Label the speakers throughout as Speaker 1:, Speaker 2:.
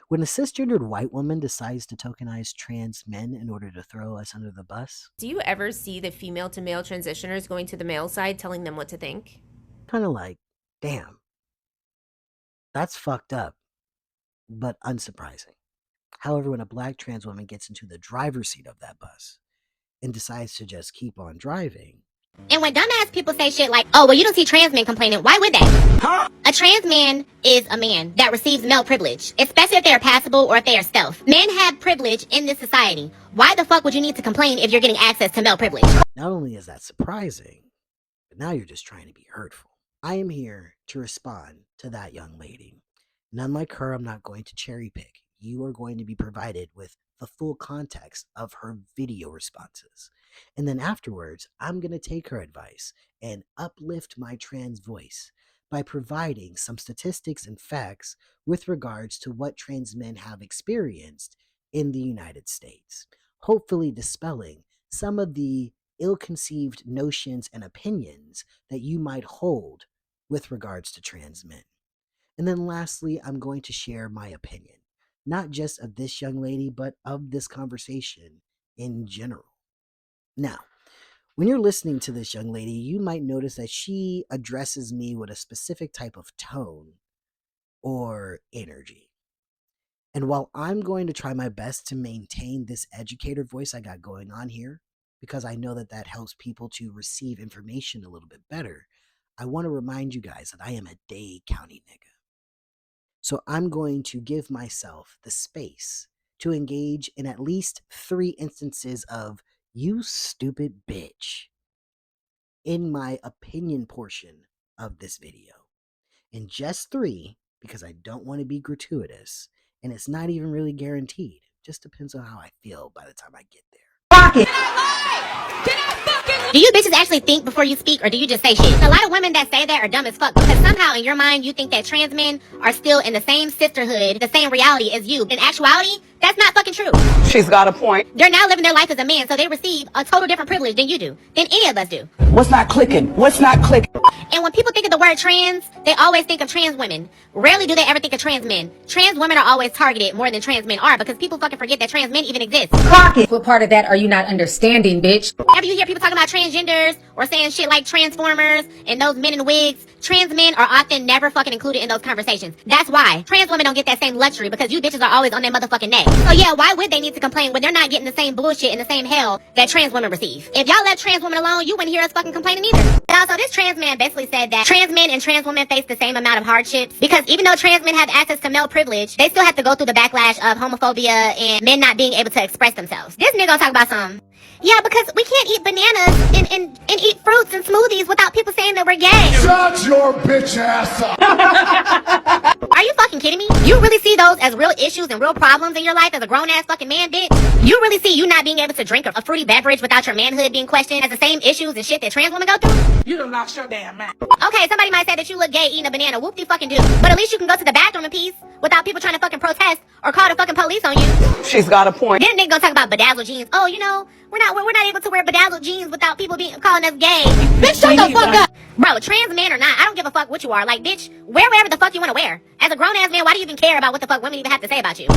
Speaker 1: When a cisgendered white woman decides to tokenize trans men in order to throw us under the bus,
Speaker 2: Do you ever see the female to male transitioners going to the male side telling them what to think?
Speaker 1: kind of like, damn, that's fucked up, but unsurprising. However, when a black trans woman gets into the driver's seat of that bus and decides to just keep on driving.
Speaker 3: And when dumbass people say shit like, oh, well, you don't see trans men complaining, why would they? Huh? A trans man is a man that receives male privilege, especially if they are passable or if they are stealth. Men have privilege in this society. Why the fuck would you need to complain if you're getting access to male privilege?
Speaker 1: Not only is that surprising, but now you're just trying to be hurtful. I am here to respond to that young lady. And unlike her, I'm not going to cherry pick. You are going to be provided with the full context of her video responses. And then afterwards, I'm going to take her advice and uplift my trans voice by providing some statistics and facts with regards to what trans men have experienced in the United States, hopefully dispelling some of the ill-conceived notions and opinions that you might hold with regards to trans men. And then lastly, I'm going to share my opinion, not just of this young lady, but of this conversation in general. Now, when you're listening to this young lady, you might notice that she addresses me with a specific type of tone or energy. And while I'm going to try my best to maintain this educator voice I got going on here, because I know that that helps people to receive information a little bit better, I want to remind you guys that I am a Dade County nigga. So I'm going to give myself the space to engage in at least 3 instances of "you stupid bitch" in my opinion portion of this video. And just 3, because I don't want to be gratuitous, and it's not even really guaranteed. It just depends on how I feel by the time I get there.
Speaker 3: Do you bitches actually think before you speak, or do you just say shit? A lot of women that say that are dumb as fuck, because somehow in your mind you think that trans men are still in the same sisterhood, the same reality as you. In actuality, that's not fucking true.
Speaker 4: She's got a point.
Speaker 3: They're now living their life as a man, so they receive a total different privilege than you do, than any of us do.
Speaker 4: What's not clicking? What's not clicking?
Speaker 3: And when people think of the word trans, they always think of trans women. Rarely do they ever think of trans men. Trans women are always targeted more than trans men are, because people fucking forget that trans men even exist.
Speaker 4: Clock it.
Speaker 5: What part of that are you not understanding, bitch?
Speaker 3: Whenever you hear people talking about transgenders or saying shit like transformers and those men in wigs, trans men are often never fucking included in those conversations. That's why trans women don't get that same luxury, because you bitches are always on their motherfucking neck. So yeah, why would they need to complain when they're not getting the same bullshit and the same hell that trans women receive? If y'all left trans women alone, you wouldn't hear us fucking complaining either. And also, this trans man basically said that trans men and trans women face the same amount of hardships, because even though trans men have access to male privilege, they still have to go through the backlash of homophobia and men not being able to express themselves. This nigga gonna talk about some. Yeah, because we can't eat bananas and eat fruits and smoothies without people saying that we're gay.
Speaker 6: Shut your bitch ass up.
Speaker 3: Are you fucking kidding me? You really see those as real issues and real problems in your life as a grown-ass fucking man, bitch? You really see you not being able to drink a fruity beverage without your manhood being questioned as the same issues and shit that trans women go through?
Speaker 4: You done lost your damn mind.
Speaker 3: Okay, somebody might say that you look gay eating a banana. Whoop de fucking do. But at least you can go to the bathroom in peace without people trying to fucking protest or call the fucking police on you.
Speaker 4: She's got a point.
Speaker 3: Then they gonna talk about bedazzled jeans. Oh, you know, we're not able to wear bedazzled jeans without people calling us gay. Bitch, shut the fuck up. Bro, trans man or not, I don't give a fuck what you are. Like, bitch, wear whatever the fuck you want to wear. As a grown-ass man, why do you even care about what the fuck women even have to say about you?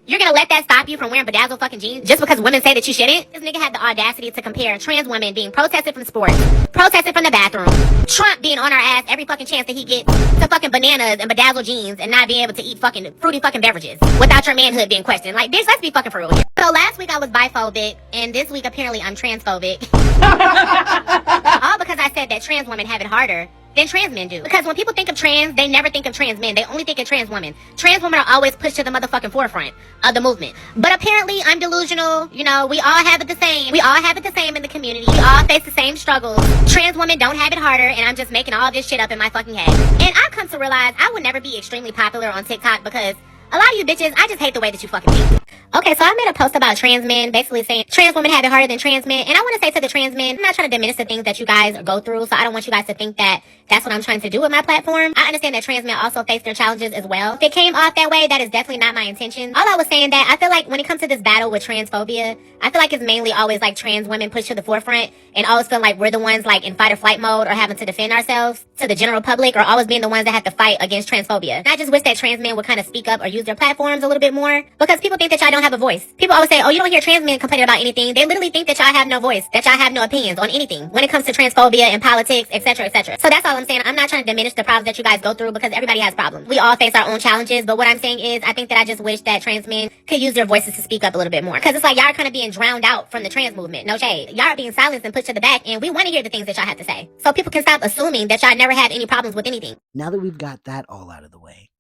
Speaker 3: You're gonna let that stop you from wearing bedazzled fucking jeans just because women say that you shouldn't? This nigga had the audacity to compare trans women being protested from sports, protested from the bathroom, Trump being on our ass every fucking chance that he gets, to fucking bananas and bedazzled jeans and not being able to eat fucking fruity fucking beverages without your manhood being questioned. Like, bitch, let's be fucking for real here. So last week I was biphobic, and this week apparently I'm transphobic. All because I said that trans women have it harder than trans men do. Because when people think of trans, they never think of trans men. They only think of trans women. Trans women are always pushed to the motherfucking forefront of the movement. But apparently I'm delusional. You know, we all have it the same. We all have it the same in the community. We all face the same struggles. Trans women don't have it harder, and I'm just making all this shit up in my fucking head. And I've come to realize I would never be extremely popular on TikTok, because a lot of you bitches, I just hate the way that you fucking think. Okay, so I made a post about trans men, basically saying trans women have it harder than trans men. And I want to say to the trans men, I'm not trying to diminish the things that you guys go through. So I don't want you guys to think that that's what I'm trying to do with my platform. I understand that trans men also face their challenges as well. If it came off that way, that is definitely not my intention. All I was saying that I feel like when it comes to this battle with transphobia, I feel like it's mainly always like trans women pushed to the forefront and always feel like we're the ones like in fight or flight mode or having to defend ourselves to the general public or always being the ones that have to fight against transphobia. And I just wish that trans men would kind of speak up or use their platforms a little bit more because people think that y'all don't have a voice. People always say, oh, you don't hear trans men complaining about anything. They literally think that y'all have no voice, that y'all have no opinions on anything when it comes to transphobia and politics, etc., etc. So that's all I'm saying. I'm not trying to diminish the problems that you guys go through because everybody has problems. We all face our own challenges, but what I'm saying is I think that I just wish that trans men could use their voices to speak up a little bit more because it's like y'all are kind of being drowned out from the trans movement. No shade. Y'all are being silenced and pushed to the back, and we want to hear the things that y'all have to say. So people can stop assuming that y'all never had any problems with anything.
Speaker 1: Now that we've got that all out of the way,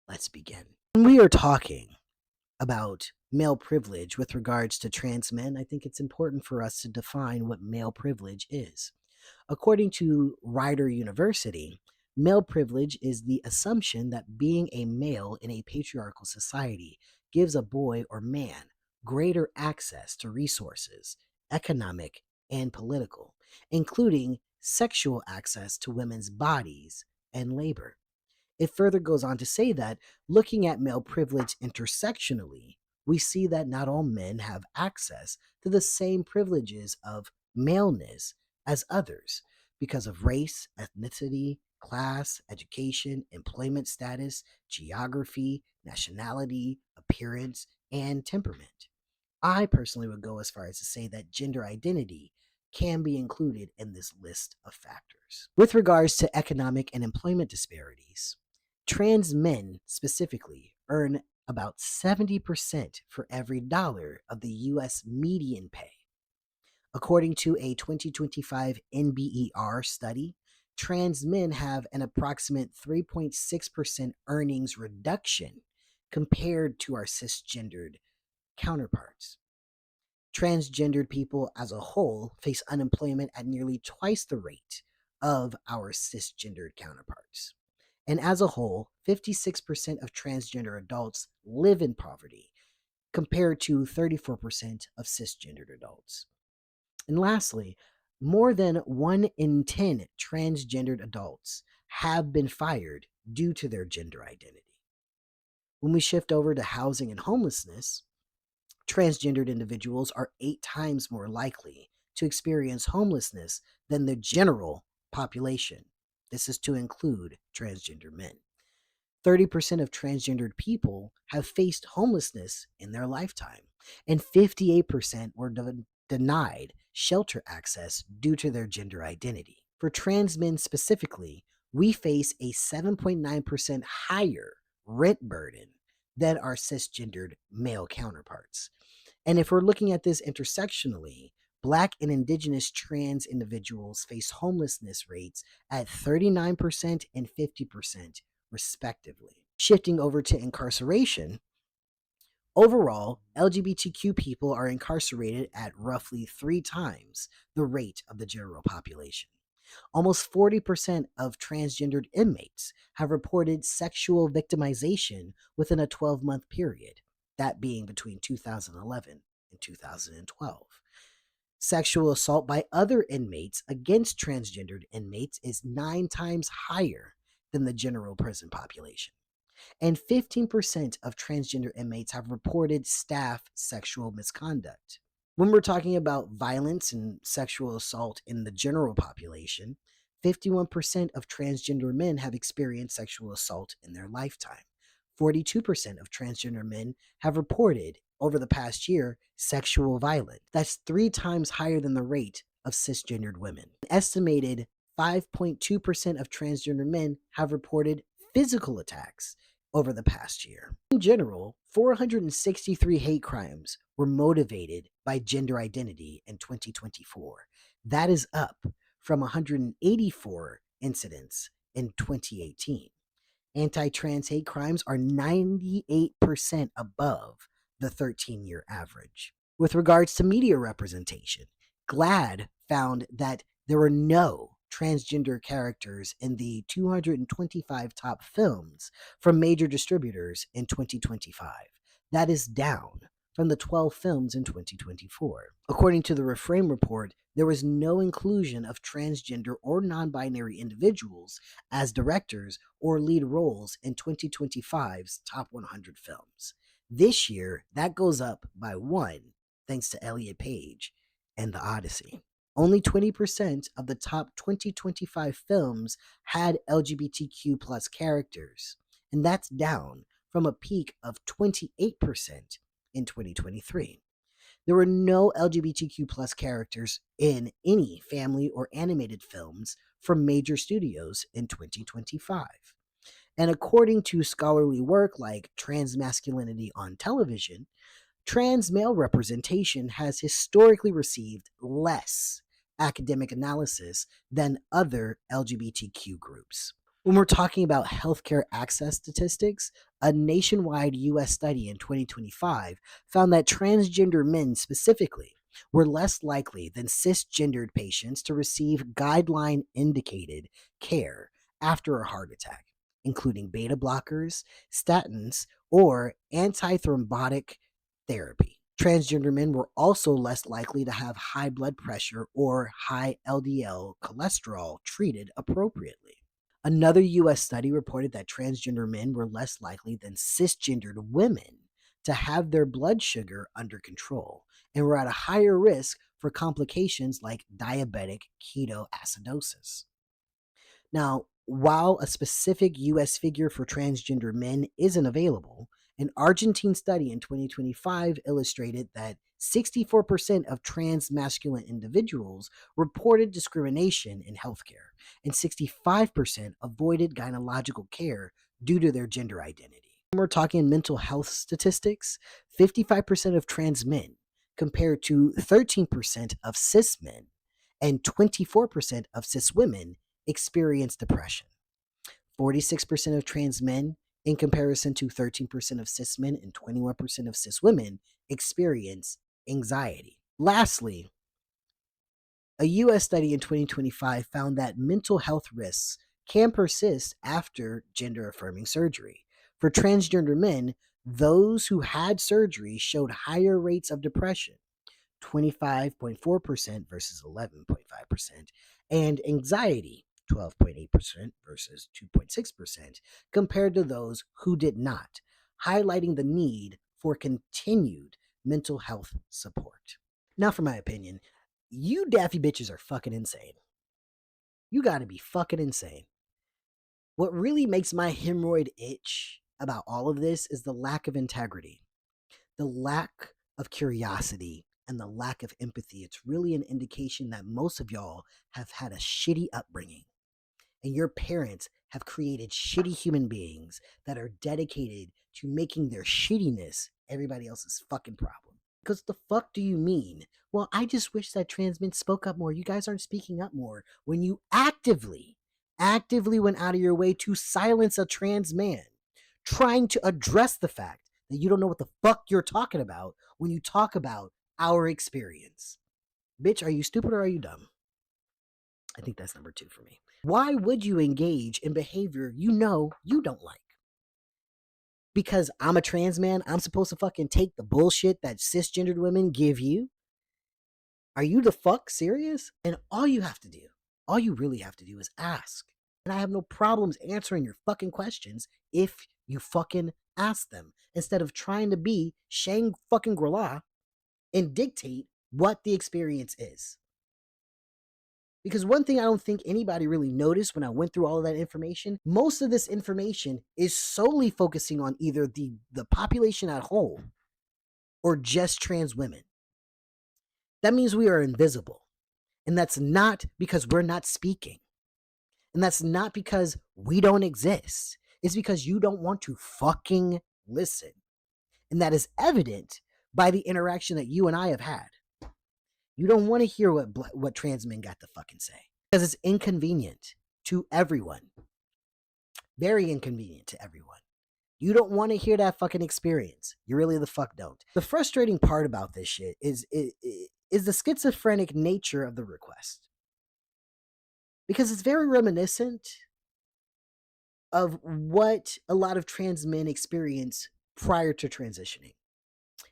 Speaker 1: let's begin. When we are talking about male privilege with regards to trans men, I think it's important for us to define what male privilege is. According to Rider University, male privilege is the assumption that being a male in a patriarchal society gives a boy or man greater access to resources, economic and political, including sexual access to women's bodies and labor. It further goes on to say that looking at male privilege intersectionally, we see that not all men have access to the same privileges of maleness as others because of race, ethnicity, class, education, employment status, geography, nationality, appearance, and temperament. I personally would go as far as to say that gender identity can be included in this list of factors. With regards to economic and employment disparities, trans men specifically earn about 70% for every dollar of the US median pay. According to a 2025 NBER study, trans men have an approximate 3.6% earnings reduction compared to our cisgendered counterparts. Transgendered people as a whole face unemployment at nearly twice the rate of our cisgendered counterparts. And as a whole, 56% of transgender adults live in poverty, compared to 34% of cisgendered adults. And lastly, more than 1 in 10 transgendered adults have been fired due to their gender identity. When we shift over to housing and homelessness, transgendered individuals are 8 times more likely to experience homelessness than the general population. This is to include transgender men. 30% of transgendered people have faced homelessness in their lifetime, and 58% were denied shelter access due to their gender identity. For trans men specifically, we face a 7.9% higher rent burden than our cisgendered male counterparts. And if we're looking at this intersectionally, Black and Indigenous trans individuals face homelessness rates at 39% and 50%, respectively. Shifting over to incarceration, overall, LGBTQ people are incarcerated at roughly 3 times the rate of the general population. Almost 40% of transgendered inmates have reported sexual victimization within a 12-month period, that being between 2011 and 2012. Sexual assault by other inmates against transgendered inmates is 9 times higher than the general prison population. And 15% of transgender inmates have reported staff sexual misconduct. When we're talking about violence and sexual assault in the general population, 51% of transgender men have experienced sexual assault in their lifetime. 42% of transgender men have reported over the past year sexual violence. That's 3 times higher than the rate of cisgendered women. An estimated 5.2% of transgender men have reported physical attacks over the past year. In general, 463 hate crimes were motivated by gender identity in 2024. That is up from 184 incidents in 2018. Anti-trans hate crimes are 98% above the 13-year average. With regards to media representation, GLAAD found that there were no transgender characters in the 225 top films from major distributors in 2025. That is down from the 12 films in 2024. According to the Reframe report, there was no inclusion of transgender or non binary individuals as directors or lead roles in 2025's top 100 films. This year, that goes up by one, thanks to Elliot Page and The Odyssey. Only 20% of the top 2025 films had LGBTQ plus characters, and that's down from a peak of 28% in 2023. There were no LGBTQ plus characters in any family or animated films from major studios in 2025. And according to scholarly work like Transmasculinity on Television, trans male representation has historically received less academic analysis than other LGBTQ groups. When we're talking about healthcare access statistics, a nationwide US study in 2025 found that transgender men specifically were less likely than cisgendered patients to receive guideline indicated care after a heart attack, including beta blockers, statins, or antithrombotic therapy. Transgender men were also less likely to have high blood pressure or high LDL cholesterol treated appropriately. Another US study reported that transgender men were less likely than cisgendered women to have their blood sugar under control and were at a higher risk for complications like diabetic ketoacidosis. Now, while a specific US figure for transgender men isn't available, an Argentine study in 2025 illustrated that 64% of trans masculine individuals reported discrimination in healthcare, and 65% avoided gynecological care due to their gender identity. When we're talking mental health statistics, 55% of trans men compared to 13% of cis men and 24% of cis women experience depression. 46% of trans men, in comparison to 13% of cis men and 21% of cis women, experience anxiety. Lastly, a US study in 2025 found that mental health risks can persist after gender affirming surgery. For transgender men, those who had surgery showed higher rates of depression, 25.4% versus 11.5%, and anxiety, 12.8% versus 2.6%, compared to those who did not, highlighting the need for continued mental health support. Now, for my opinion, you daffy bitches are fucking insane. You gotta be fucking insane. What really makes my hemorrhoid itch about all of this is the lack of integrity, the lack of curiosity, and the lack of empathy. It's really an indication that most of y'all have had a shitty upbringing, and your parents have created shitty human beings that are dedicated to making their shittiness everybody else's fucking problem. Because the fuck do you mean? Well, I just wish that trans men spoke up more. You guys aren't speaking up more when you actively went out of your way to silence a trans man, trying to address the fact that you don't know what the fuck you're talking about when you talk about our experience. Bitch, are you stupid or are you dumb? I think that's number 2 for me. Why would you engage in behavior you know you don't like? Because I'm a trans man, I'm supposed to fucking take the bullshit that cisgendered women give you? Are you the fuck serious? And all you really have to do is ask. And I have no problems answering your fucking questions if you fucking ask them, instead of trying to be Shang fucking Grilla and dictate what the experience is. Because one thing I don't think anybody really noticed when I went through all of that information, most of this information is solely focusing on either the population at whole or just trans women. That means we are invisible. And that's not because we're not speaking. And that's not because we don't exist. It's because you don't want to fucking listen. And that is evident by the interaction that you and I have had. You don't want to hear what trans men got to fucking say, because it's inconvenient to everyone. Very inconvenient to everyone. You don't want to hear that fucking experience. You really the fuck don't. The frustrating part about this shit is the schizophrenic nature of the request. Because it's very reminiscent of what a lot of trans men experience prior to transitioning.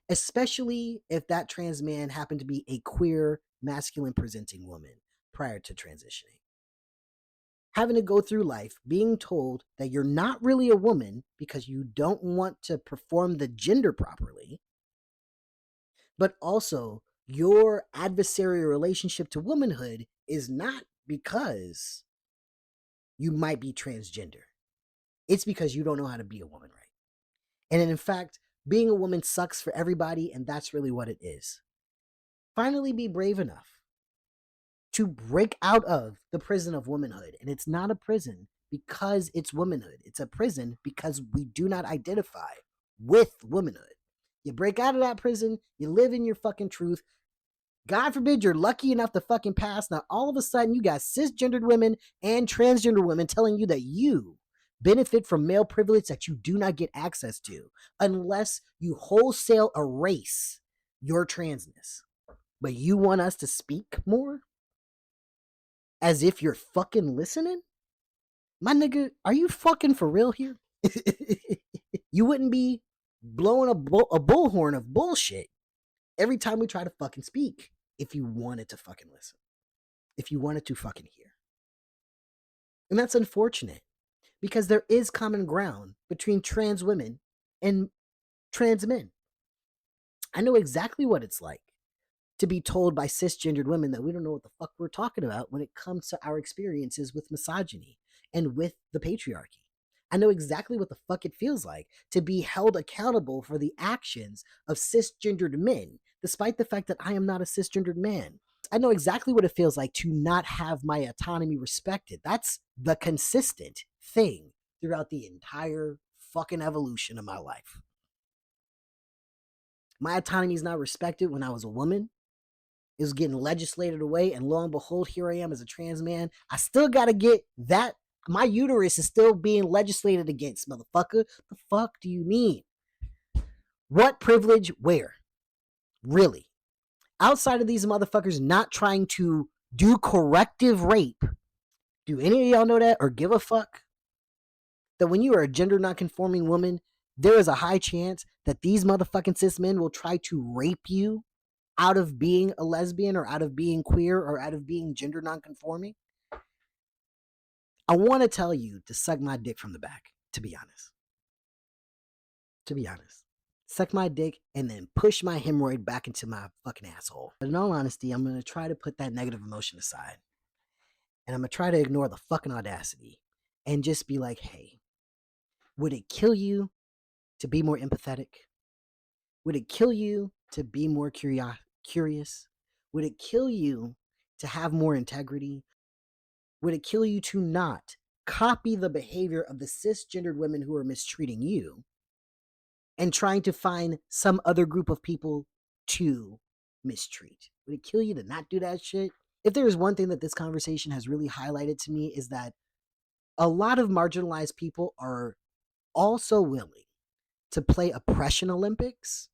Speaker 1: especially if that trans man happened to be a queer, masculine presenting woman prior to transitioning. Having to go through life being told that you're not really a woman because you don't want to perform the gender properly, but also your adversarial relationship to womanhood is not because you might be transgender. It's because you don't know how to be a woman right. And in fact, being a woman sucks for everybody, and that's really what it is. Finally, be brave enough to break out of the prison of womanhood. And it's not a prison because it's womanhood. It's a prison because we do not identify with womanhood. You break out of that prison, you live in your fucking truth. God forbid you're lucky enough to fucking pass. Now, all of a sudden, you got cisgendered women and transgender women telling you that you benefit from male privilege that you do not get access to unless you wholesale erase your transness. But you want us to speak more? As if you're fucking listening? My nigga, are you fucking for real here? You wouldn't be blowing a bullhorn of bullshit every time we try to fucking speak if you wanted to fucking listen. If you wanted to fucking hear. And that's unfortunate because there is common ground between trans women and trans men. I know exactly what it's like to be told by cisgendered women that we don't know what the fuck we're talking about when it comes to our experiences with misogyny and with the patriarchy. I know exactly what the fuck it feels like to be held accountable for the actions of cisgendered men, despite the fact that I am not a cisgendered man. I know exactly what it feels like to not have my autonomy respected. That's the consistent thing throughout the entire fucking evolution of my life. My autonomy is not respected when I was a woman. It was getting legislated away, and lo and behold, here I am as a trans man. I still gotta get that. My uterus is still being legislated against, motherfucker. The fuck do you mean? What privilege? Where? Really? Outside of these motherfuckers not trying to do corrective rape, do any of y'all know that or give a fuck? That when you are a gender non-conforming woman, there is a high chance that these motherfucking cis men will try to rape you out of being a lesbian or out of being queer or out of being gender non-conforming? I want to tell you to suck my dick from the back, to be honest. To be honest. Suck my dick and then push my hemorrhoid back into my fucking asshole. But in all honesty, I'm going to try to put that negative emotion aside. And I'm going to try to ignore the fucking audacity and just be like, hey, would it kill you to be more empathetic? Would it kill you to be more curious? Would it kill you to have more integrity? Would it kill you to not copy the behavior of the cisgendered women who are mistreating you and trying to find some other group of people to mistreat? Would it kill you to not do that shit? If there is one thing that this conversation has really highlighted to me is that a lot of marginalized people are also willing to play oppression Olympics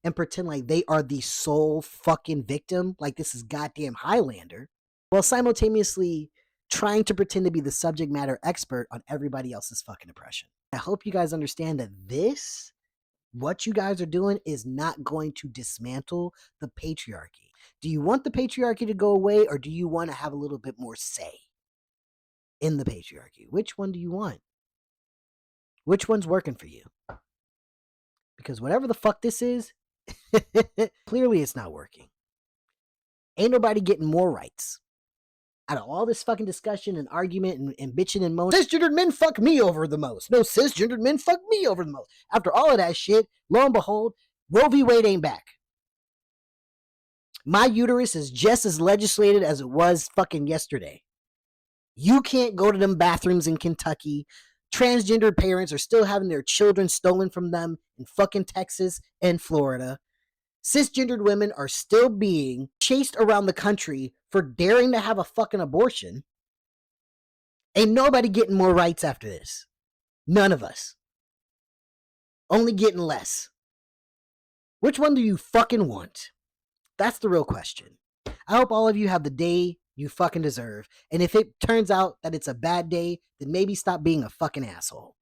Speaker 1: and pretend like they are the sole fucking victim, like this is goddamn Highlander, while simultaneously trying to pretend to be the subject matter expert on everybody else's fucking oppression. I hope you guys understand that this, what you guys are doing, is not going to dismantle the patriarchy. Do you want the patriarchy to go away, or do you want to have a little bit more say in the patriarchy? Which one do you want? Which one's working for you? Because whatever the fuck this is, clearly it's not working. Ain't nobody getting more rights out of all this fucking discussion and argument and bitching and moaning. Cisgendered men fuck me over the most. No, cisgendered men fuck me over the most. After all of that shit, lo and behold, Roe v. Wade ain't back. My uterus is just as legislated as it was fucking yesterday. You can't go to them bathrooms in Kentucky. Transgender parents are still having their children stolen from them in fucking Texas and Florida. Cisgendered women are still being chased around the country for daring to have a fucking abortion. Ain't nobody getting more rights after this. None of us. Only getting less. Which one do you fucking want? That's the real question. I hope all of you have the day you fucking deserve. And if it turns out that it's a bad day, then maybe stop being a fucking asshole.